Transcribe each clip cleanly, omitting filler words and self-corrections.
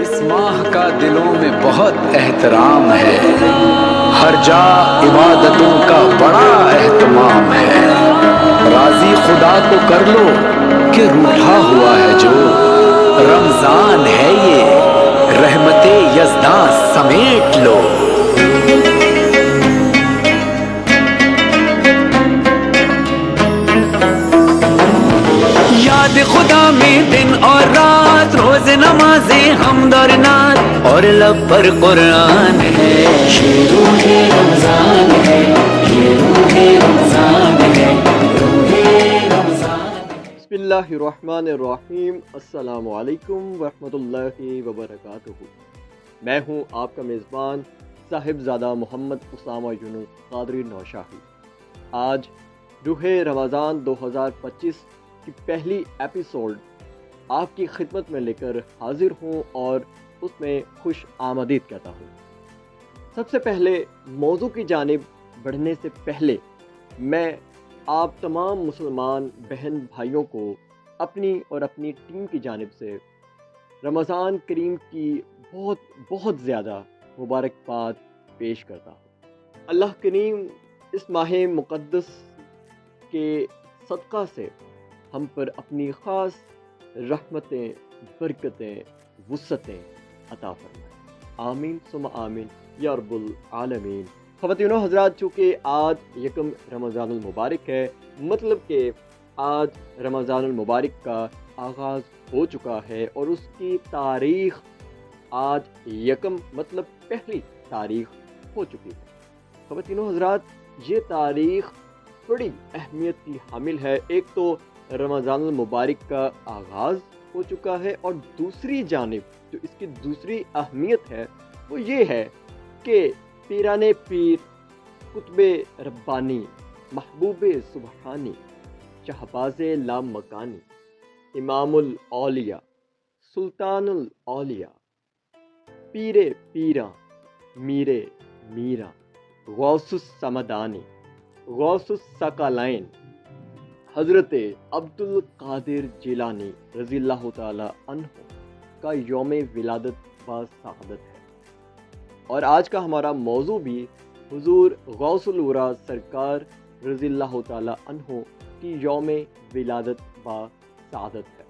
इस माह का दिलों में बहुत एहतराम है, हर जा इबादतों का बड़ा एहतमाम है। राजी खुदा को कर लो कि रूठा हुआ है जो, रमजान है ये रहमते यज़दां समेट लो। याद खुदा में दिन और रात, रोज नमाज़े हमद और नात, और लब पर कुरान है। ये रूहे रमजान है, ये रूहे रमजान है, रूहे रमजान। बिस्मिल्लाहिर्रहमानिर्रहीम। अस्सलामु अलैकुम वरहमतुल्लाहि वबरकातुहू। मैं हूँ आपका मेज़बान साहिबजादा मोहम्मद उसामा यूनुस क़ादरी नौशाही। आज रूहे रमज़ान 2025 की पहली एपिसोड आपकी खिदमत में लेकर हाजिर हूँ और उसमें खुश आमदीद कहता हूँ। सबसे पहले मौजू की जानिब बढ़ने से पहले मैं आप तमाम मुसलमान बहन भाइयों को अपनी और अपनी टीम की जानिब से रमज़ान करीम की बहुत बहुत ज़्यादा मुबारकबाद पेश करता हूँ। अल्लाह करीम इस माह मुक़द्दस के सदक़ा से हम पर अपनी ख़ास रहमतें, बरकतें, वुसअतें अता फरमाए। आमीन सुम्मा आमीन या रब्बुल आलमीन। ख़वातीनो हज़रात, चूँकि आज यकम रमज़ानुल मुबारक है, मतलब कि आज रमज़ानुल मुबारक का आगाज़ हो चुका है और उसकी तारीख़ आज यकम मतलब पहली तारीख़ हो चुकी है। ख़वातीनो हज़रात, ये तारीख़ बड़ी अहमियत की हामिल है। एक तो रमज़ानुल मुबारक का आगाज़ हो चुका है और दूसरी जानिब जो इसकी दूसरी अहमियत है वो ये है कि पीराने पीर, कुतुबे रब्बानी, महबूबे सुबहानी, शहबाज़े लामकानी, इमामुल औलिया, सुल्तानुल औलिया, पीरे पीरा, मीरे मीरा, गौसुस समदानी, गौसुस सकलाइन, हज़रत अब्दुल कादिर जिलानी रज़ियल्लाहु ताला अन्हु का यौम विलादत व सआदत है। और आज का हमारा मौजू भी हुज़ूर गौसुल उरा सरकार रज़ियल्लाहु ताला अन्हु की यौम विलादत व सआदत है।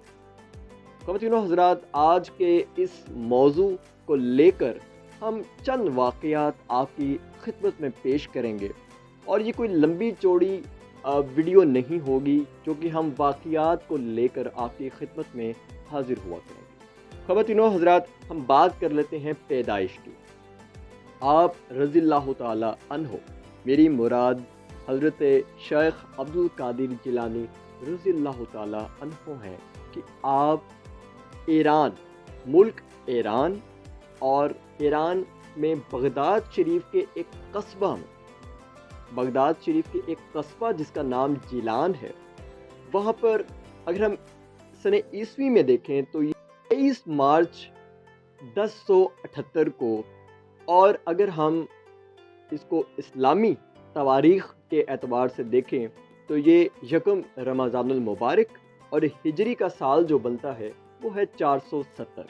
ख़वातीनो हज़रात, आज के इस मौजू को लेकर हम चंद वाक़यात आपकी खिदमत में पेश करेंगे और ये कोई लंबी चौड़ी वीडियो नहीं होगी, क्योंकि हम वाक़यात को लेकर आपकी खिदमत में हाजिर हुआ करेंगे। ख़वातीनो हज़रात, हम बात कर लेते हैं पैदाइश की। आप रज़ियल्लाहु ताला अन्हु, मेरी मुराद हज़रत शेख अब्दुल कादिर जिलानी रज़ियल्लाहु ताला अन्हु हैं कि आप ईरान, मुल्क ईरान और ईरान में बगदाद शरीफ के एक कस्बा में, बगदाद शरीफ के एक कस्बा जिसका नाम जिलान है, वहाँ पर अगर हम सने ईस्वी में देखें तो 23 मार्च 1078 को, और अगर हम इसको इस्लामी तवारीख़ के एतबार से देखें तो ये यकम रमज़ानुल मुबारक और हिजरी का साल जो बनता है वो है 470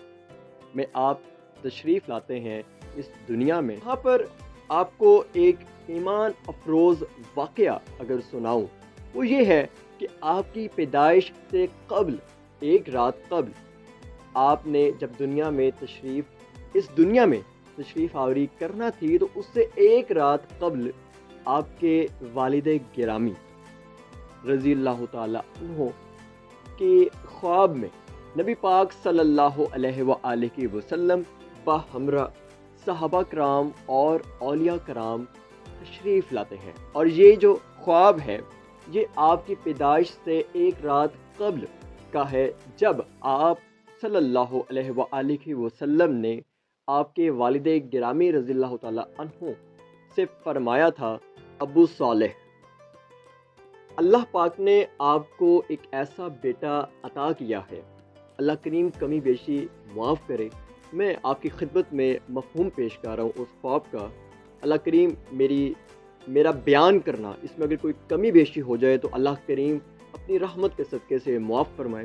में आप तशरीफ़ लाते हैं इस दुनिया में। यहाँ पर आपको एक ईमान अफरोज़ वाक़या अगर सुनाऊं वो ये है कि आपकी पैदाइश से कबल, एक रात कबल, आपने जब दुनिया में इस दुनिया में तशरीफ़ आवरी करना थी तो उससे एक रात कबल आपके वालिद गिरामी रज़ियल्लाहु ताला अन्हु के ख्वाब में नबी पाक सल्लल्लाहु अलैहि वसल्लम बहमरा सहाबा कराम और औलिया कराम तशरीफ़ लाते हैं। और ये जो ख्वाब है ये आपकी पैदाइश से एक रात कबल का है, जब आप सल्लल्लाहु अलैहि वसल्लम ने आपके वालिद गिरामी रज़ियल्लाहु ताला अन्हु से फरमाया था, अबू सालेह, अल्लाह पाक ने आपको एक ऐसा बेटा अता किया है, अल्लाह करीम कमी बेशी माफ़ करे। मैं आपकी खिदमत में मफ़हूम पेश कर रहा हूँ उस ख्वाब का। अल्लाह करीम मेरा बयान करना, इसमें अगर कोई कमी बेशी हो जाए तो अल्लाह करीम अपनी रहमत के सदक़े से मुआफ़ फरमाए।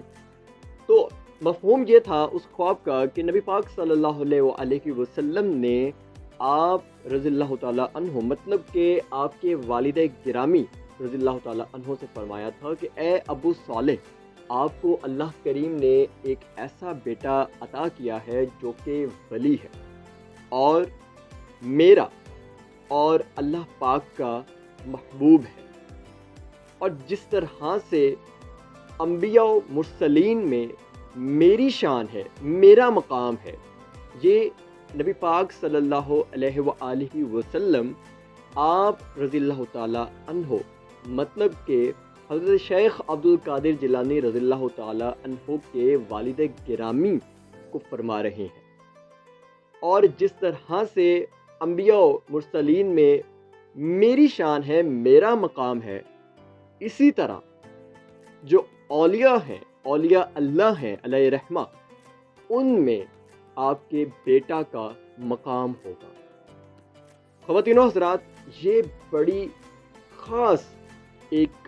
तो مفہوم یہ تھا اس خواب کا کہ نبی پاک صلی اللہ علیہ وسلم نے آپ رضی اللہ تعالیٰ عنہ مطلب کہ آپ کے والد گرامی رضی اللہ تعالیٰ عنہ سے فرمایا تھا کہ اے ابو صالح، آپ کو اللہ کریم نے ایک ایسا بیٹا عطا کیا ہے جو کہ ولی ہے اور میرا اور اللہ پاک کا محبوب ہے، اور جس طرح سے انبیاء و مرسلین میں میری شان ہے، میرا مقام ہے، یہ نبی پاک صلی اللہ علیہ وآلہ وسلم آپ رضی اللہ تعالیٰ عنہ مطلب کہ حضرت شیخ عبد القادر جیلانی رضی اللہ تعالیٰ عنہ کے والد گرامی کو فرما رہے ہیں۔ اور جس طرح سے انبیاء و مرسلین میں میری شان ہے، میرا مقام ہے، اسی طرح جو اولیاء ہیں، اولیاء اللہ ہیں علیہ رحمہ، ان میں آپ کے بیٹا کا مقام ہوگا۔ خواتین و حضرات، یہ بڑی خاص ایک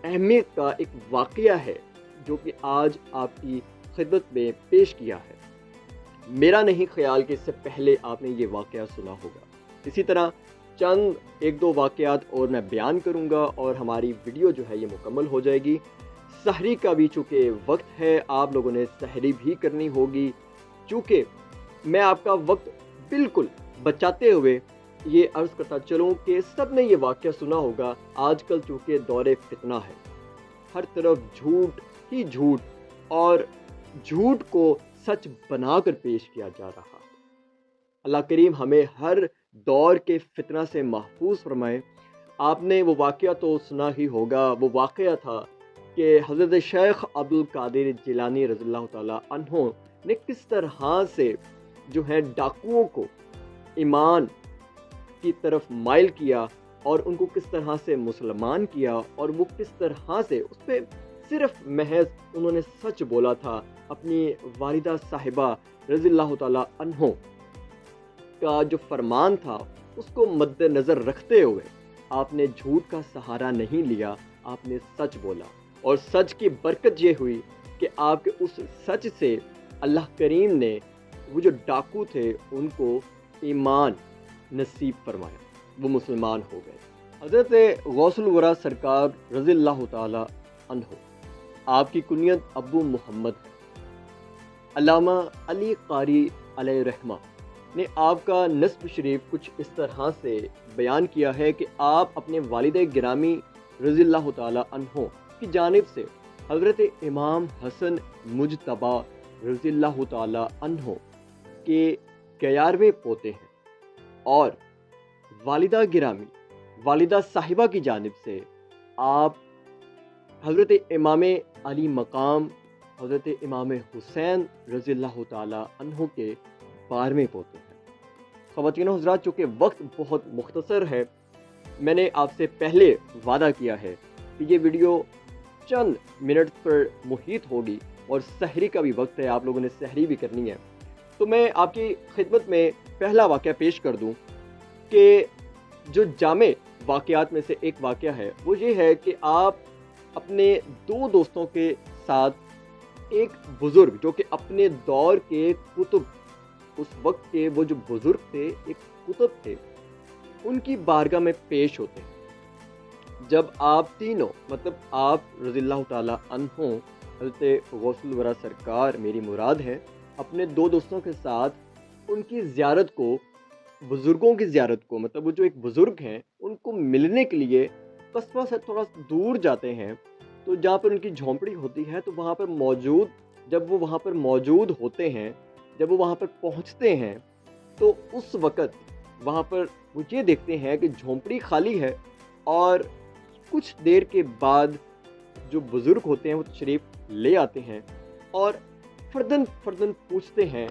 اہمیت کا ایک واقعہ ہے جو کہ آج آپ کی خدمت میں پیش کیا ہے۔ میرا نہیں خیال کہ اس سے پہلے آپ نے یہ واقعہ سنا ہوگا۔ اسی طرح چند ایک دو واقعات اور میں بیان کروں گا اور ہماری ویڈیو جو ہے یہ مکمل ہو جائے گی۔ سحری کا بھی چونکہ وقت ہے، آپ لوگوں نے سحری بھی کرنی ہوگی، چونکہ میں آپ کا وقت بالکل بچاتے ہوئے یہ عرض کرتا چلوں کہ سب نے یہ واقعہ سنا ہوگا۔ آج کل چونکہ دور فتنہ ہے، ہر طرف جھوٹ ہی جھوٹ اور جھوٹ کو سچ بنا کر پیش کیا جا رہا ہے۔ اللہ کریم ہمیں ہر دور کے فتنہ سے محفوظ فرمائے۔ آپ نے وہ واقعہ تو سنا ہی ہوگا، وہ واقعہ تھا کہ حضرت شیخ عبد القادر جیلانی رضی اللہ تعالیٰ عنہ نے کس طرح سے جو ہے ڈاکوؤں کو ایمان کی طرف مائل کیا اور ان کو کس طرح سے مسلمان کیا، اور وہ کس طرح سے اس پہ صرف محض انہوں نے سچ بولا تھا۔ اپنی والدہ صاحبہ رضی اللہ تعالیٰ عنہ کا جو فرمان تھا اس کو مد نظر رکھتے ہوئے آپ نے جھوٹ کا سہارا نہیں لیا، آپ نے سچ بولا، اور سچ کی برکت یہ ہوئی کہ آپ کے اس سچ سے اللہ کریم نے وہ جو ڈاکو تھے ان کو ایمان نصیب فرمایا، وہ مسلمان ہو گئے۔ حضرت غوث الورا سرکار رضی اللہ تعالی عنہ، آپ کی کنیت ابو محمد ہے۔ علامہ علی قاری علیہ رحمہ نے آپ کا نسب شریف کچھ اس طرح سے بیان کیا ہے کہ آپ اپنے والد گرامی رضی اللہ تعالی عنہ کی جانب سے حضرت امام حسن مجتبی رضی اللہ تعالی عنہ کے 11ویں پوتے ہیں، اور والدہ گرامی والدہ صاحبہ کی جانب سے آپ حضرت امام علی مقام حضرت امام حسین رضی اللہ تعالی عنہ کے 12ویں پوتے ہیں۔ خواتین و حضرات، چونکہ وقت بہت مختصر ہے، میں نے آپ سے پہلے وعدہ کیا ہے کہ یہ ویڈیو چند منٹ پر محیط ہوگی اور سحری کا بھی وقت ہے، آپ لوگوں نے سحری بھی کرنی ہے، تو میں آپ کی خدمت میں پہلا واقعہ پیش کر دوں کہ جو جامع واقعات میں سے ایک واقعہ ہے وہ یہ ہے کہ آپ اپنے دو دوستوں کے ساتھ ایک بزرگ جو کہ اپنے دور کے کتب، اس وقت کے وہ جو بزرگ تھے، ایک کتب تھے، ان کی بارگاہ میں پیش ہوتے ہیں۔ جب آپ تینوں مطلب آپ رضی اللہ تعالیٰ عنہ، حضرت غوث الورا سرکار میری مراد ہے، اپنے دو دوستوں کے ساتھ ان کی زیارت کو، بزرگوں کی زیارت کو، مطلب وہ جو ایک بزرگ ہیں ان کو ملنے کے لیے قصبہ سے تھوڑا دور جاتے ہیں، تو جہاں پر ان کی جھونپڑی ہوتی ہے تو وہاں پر جب وہ وہاں پر موجود ہوتے ہیں، جب وہ وہاں پر پہنچتے ہیں تو اس وقت وہاں پر وہ یہ دیکھتے ہیں کہ جھونپڑی خالی ہے، اور کچھ دیر کے بعد جو بزرگ ہوتے ہیں وہ تشریف لے آتے ہیں اور فردن پوچھتے ہیں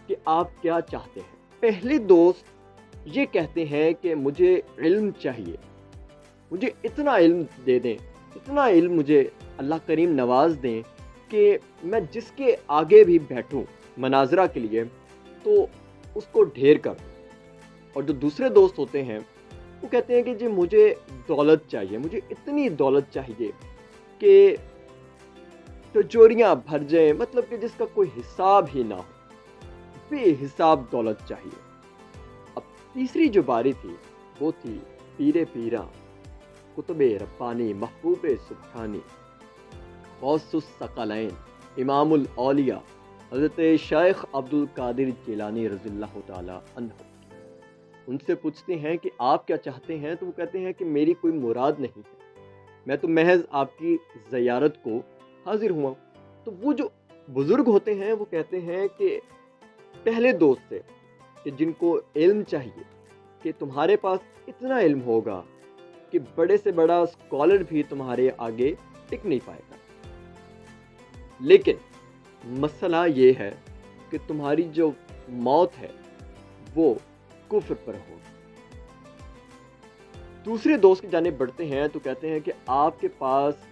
کہ آپ کیا چاہتے ہیں۔ پہلے دوست یہ کہتے ہیں کہ مجھے علم چاہیے، مجھے اتنا علم دے دیں، اتنا علم مجھے اللہ کریم نواز دیں کہ میں جس کے آگے بھی بیٹھوں مناظرہ کے لیے تو اس کو ڈھیر کر دوں۔ اور جو دوسرے دوست ہوتے ہیں وہ کہتے ہیں کہ جی مجھے دولت چاہیے، مجھے اتنی دولت چاہیے کہ तिजोरियाँ भर जाएं, मतलब कि जिसका कोई हिसाब ही ना हो, बेहिसाब दौलत चाहिए। अब तीसरी जो बारी थी वो थी पीरे पीरा, कुतुबे रब्बानी, महबूबे सुब्हानी, गौसुस सकलैन, इमामुल औलिया हज़रत शेख अब्दुल कादिर जिलानी रज़ियल्लाहु ताला अन्हु। उनसे पूछते हैं कि आप क्या चाहते हैं, तो वो कहते हैं कि मेरी कोई मुराद नहीं है, मैं तो महज आपकी ज़ियारत को हाजिर हुआ। तो वो जो बुज़ुर्ग होते हैं वो कहते हैं कि पहले दोस्त से कि जिनको इल्म चाहिए, कि तुम्हारे पास इतना इल्म होगा कि बड़े से बड़ा स्कॉलर भी तुम्हारे आगे टिक नहीं पाएगा, लेकिन मसला ये है कि तुम्हारी जो मौत है वो कुफ्र पर हो। दूसरे दोस्त की जानिब बढ़ते हैं तो कहते हैं कि आपके पास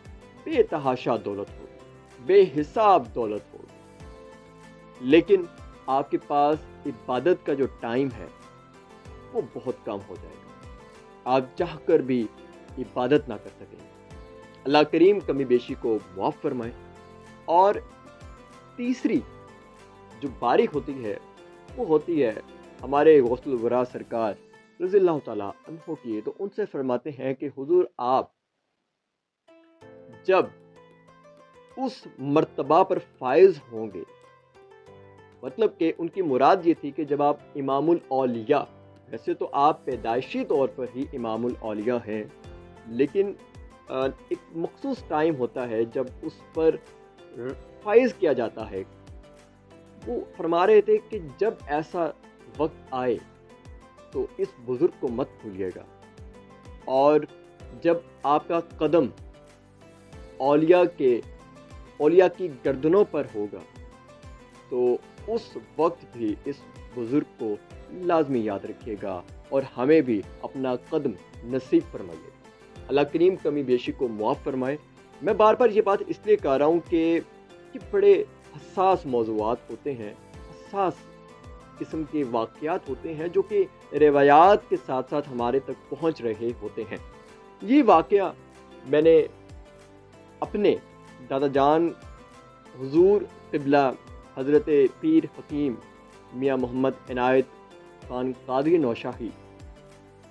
बेतहाशा दौलत होगी, बेहिसाब दौलत होगी, लेकिन आपके पास इबादत का जो टाइम है वो बहुत कम हो जाएगा, आप चाह कर भी इबादत ना कर सकेंगे। अल्लाह करीम कमी बेशी को मुआफ़ फरमाए। और तीसरी जो बारी होती है वो होती है हमारे गौसुल वरा सरकार रज़ियल्लाहु ताला अन्हु की। तो उनसे फरमाते हैं कि हुजूर आप जब उस मर्तबा पर फायज होंगे, मतलब कि उनकी मुराद ये थी कि जब आप इमामुल औलिया, वैसे तो आप पैदाइशी तौर पर ही इमामुल औलिया हैं, लेकिन एक मखसूस टाइम होता है जब उस पर फायज किया जाता है। वो फरमा रहे थे कि जब ऐसा वक्त आए तो इस बुज़ुर्ग को मत भूलिएगा, और जब आपका कदम औलिया की गर्दनों पर होगा तो उस वक्त भी इस बुज़ुर्ग को लाजमी याद रखिएगा और हमें भी अपना कदम नसीब फरमाइए। अल्लाह करीम कमी बेशी को मुआफ़ फरमाए। मैं बार बार ये बात इसलिए कह रहा हूँ कि बड़े हसास मौज़ूआत होते हैं, हसास किस्म के वाक़यात होते हैं जो कि रिवायात के साथ साथ हमारे तक पहुँच रहे होते हैं। ये वाक़या मैंने अपने दादा जान हुजूर क़िबला हज़रत पीर हकीम मियाँ मोहम्मद इनायत खान कादरी नौशाही,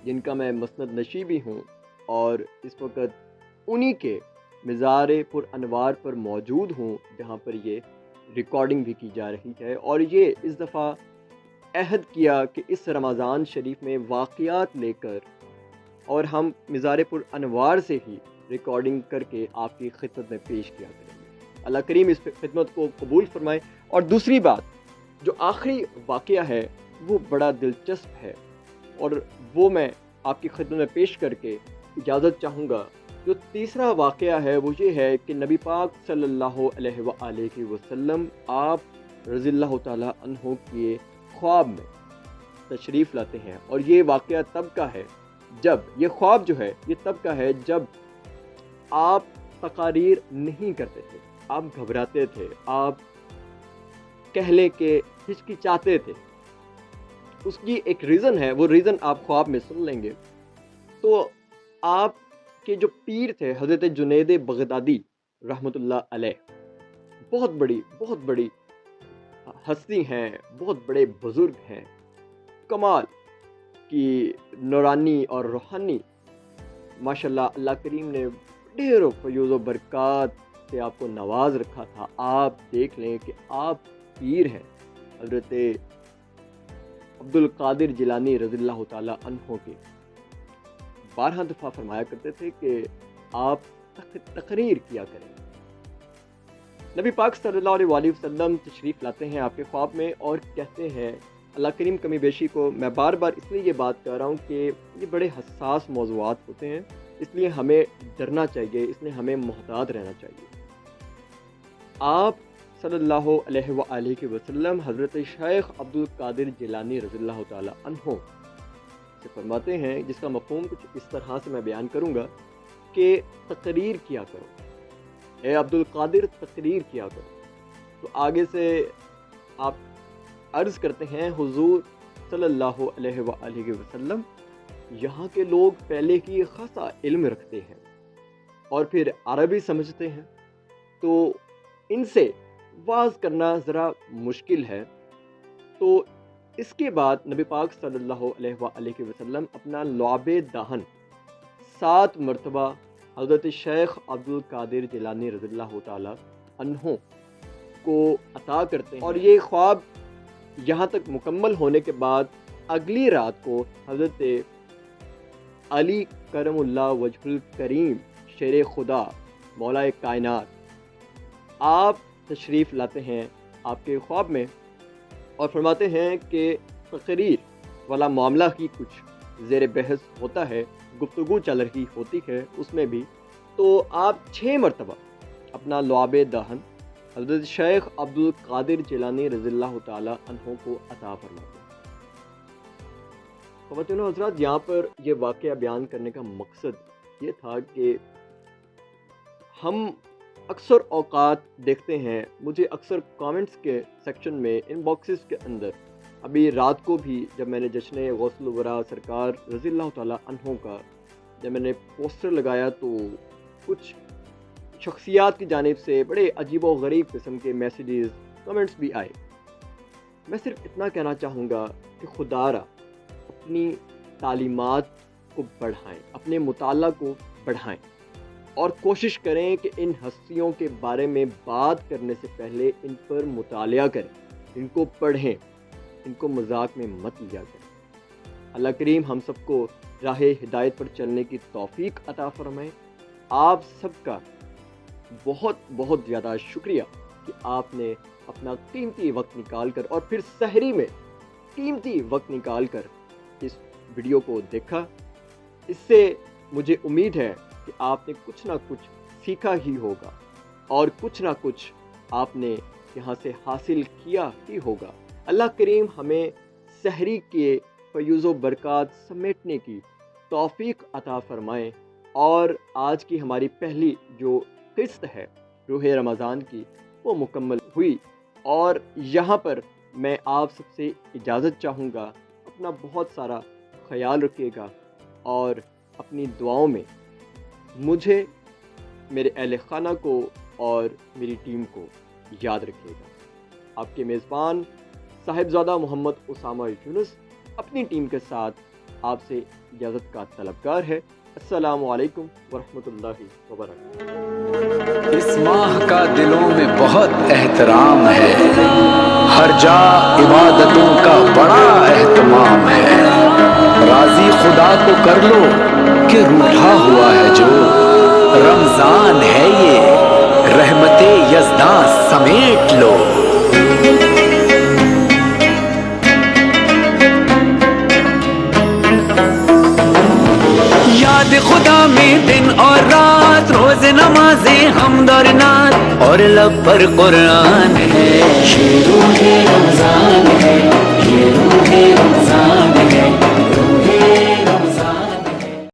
जिनका मैं मसनद नशी भी हूँ और इस वक्त उन्हीं के मज़ार पुर अनवार पर मौजूद हूँ जहाँ पर ये रिकॉर्डिंग भी की जा रही है। और ये इस दफ़ा अहद किया कि इस रमज़ान शरीफ में वाक़यात लेकर और हम मज़ार पुर अनवार से ही रिकॉर्डिंग करके आपकी खिदमत में पेश किया करेंगे। अल्लाह करीम इस खिदमत को कबूल फरमाए। और दूसरी बात, जो आखिरी वाक़या है वो बड़ा दिलचस्प है और वो मैं आपकी खिदमत में पेश करके इजाज़त चाहूँगा। जो तीसरा वाक़या है वो ये है कि नबी पाक सल्लल्लाहु अलैहि वसल्लम आप रज़ियल्लाहु ताला अन्हु के ख्वाब में तशरीफ़ लाते हैं। और ये वाक़या तब का है जब, ये ख्वाब जो है ये तब का है जब आप तकारीर नहीं करते थे, आप घबराते थे, आप कहले के हिचकिचाते थे। उसकी एक रीज़न है, वो रीज़न आप ख्वाब में सुन लेंगे। तो आप के जो पीर थे हज़रत जुनैद बगदादी रहमतुल्लाह अलैह, बहुत बड़ी हस्ती हैं, बहुत बड़े बुज़ुर्ग हैं, कमाल की नूरानी और रूहानी माशाल्लाह अल्लाह करीम ने ढेरों फयूज़ व बरक़ात से आपको नवाज रखा था। आप देख लें कि आप पीर हैं हज़रत अब्दुल कादिर जिलानी रज़ियल्लाहु ताला अन्हु के। 12 दफ़ा फरमाया करते थे कि आप तकरीर किया करें। नबी पाक सल्लल्लाहु अलैहि वसल्लम तशरीफ़ लाते हैं आपके ख्वाब में और कहते हैं, अल्लाह करीम कमी बेशी को मैं बार बार इसलिए ये बात कर रहा हूँ कि ये बड़े हसास मौज़ूआत होते हैं, इसलिए हमें डरना चाहिए, इसलिए हमें मुहतात रहना चाहिए। आप सल्लल्लाहु अलैहि वसल्लम हज़रत शेख अब्दुल कादिर जिलानी रज़ियल्लाहु ताला अन्हु से फरमाते हैं, जिसका मफ़हूम कुछ इस तरह से मैं बयान करूँगा कि तकरीर किया करो, ए अब्दुल कादिर तकरीर किया करो। तो आगे से आप अर्ज़ करते हैं, हुजूर सल्लल्लाहु अलैहि वसल्लम यहाँ के लोग पहले ही खासा इल्म रखते हैं और फिर अरबी समझते हैं, तो ان سے واز کرنا ذرا مشکل ہے، تو اس کے بعد نبی پاک صلی اللہ علیہ وآلہ وسلم اپنا لعاب دہن 7 مرتبہ حضرت شیخ عبد القادر جیلانی رضی اللہ تعالی عنہ کو عطا کرتے ہیں، اور یہ خواب یہاں تک مکمل ہونے کے بعد اگلی رات کو حضرت علی کرم اللہ وجہ الکریم شیر خدا مولا کائنات آپ تشریف لاتے ہیں آپ کے خواب میں اور فرماتے ہیں کہ تقریر والا معاملہ ہی کچھ زیر بحث ہوتا ہے، گفتگو چل رہی ہوتی ہے اس میں بھی، تو آپ 6 مرتبہ اپنا لعاب دہن حضرت شیخ عبد القادر جیلانی رضی اللہ تعالی عنہ کو عطا فرماتے ہیں۔ خواتین و حضرات، یہاں پر یہ واقعہ بیان کرنے کا مقصد یہ تھا کہ ہم اکثر اوقات دیکھتے ہیں، مجھے اکثر کامنٹس کے سیکشن میں ان باکسز کے اندر، ابھی رات کو بھی جب میں نے جشن غوث الورا سرکار رضی اللہ تعالی عنہ کا جب میں نے پوسٹر لگایا تو کچھ شخصیات کی جانب سے بڑے عجیب و غریب قسم کے میسیجز کمنٹس بھی آئے۔ میں صرف اتنا کہنا چاہوں گا کہ خدا را اپنی تعلیمات کو بڑھائیں، اپنے مطالعہ کو بڑھائیں اور کوشش کریں کہ ان ہستیوں کے بارے میں بات کرنے سے پہلے ان پر مطالعہ کریں، ان کو پڑھیں، ان کو مذاق میں مت لیا کریں۔ اللہ کریم ہم سب کو راہ ہدایت پر چلنے کی توفیق عطا فرمائے۔ آپ سب کا بہت بہت زیادہ شکریہ کہ آپ نے اپنا قیمتی وقت نکال کر اور پھر سحری میں قیمتی وقت نکال کر اس ویڈیو کو دیکھا۔ اس سے مجھے امید ہے کہ آپ نے کچھ نہ کچھ سیکھا ہی ہوگا اور کچھ نہ کچھ آپ نے یہاں سے حاصل کیا ہی ہوگا۔ اللہ کریم ہمیں سحری کے فیوز و برکات سمیٹنے کی توفیق عطا فرمائیں، اور آج کی ہماری پہلی جو قسط ہے روح رمضان کی وہ مکمل ہوئی، اور یہاں پر میں آپ سب سے اجازت چاہوں گا۔ اپنا بہت سارا خیال رکھیے گا اور اپنی دعاؤں میں مجھے، میرے اہل خانہ کو اور میری ٹیم کو یاد رکھیے گا۔ آپ کے میزبان صاحبزادہ محمد اسامہ یونس اپنی ٹیم کے ساتھ آپ سے اجازت کا طلبگار ہے۔ السلام علیکم ورحمۃ اللہ وبرکاتہ۔ اس ماہ کا دلوں میں بہت احترام ہے، ہر جا عبادتوں کا بڑا اہتمام ہے، راضی خدا کو کر لو کہ روٹھا ہوا ہے جو، رمضان ہے یہ رحمت یزداں سمیٹ لو۔ یاد خدا میں دن اور رات، روز نمازیں حمد اور نعت اور لب پر قرآن ہے، شروع رمضان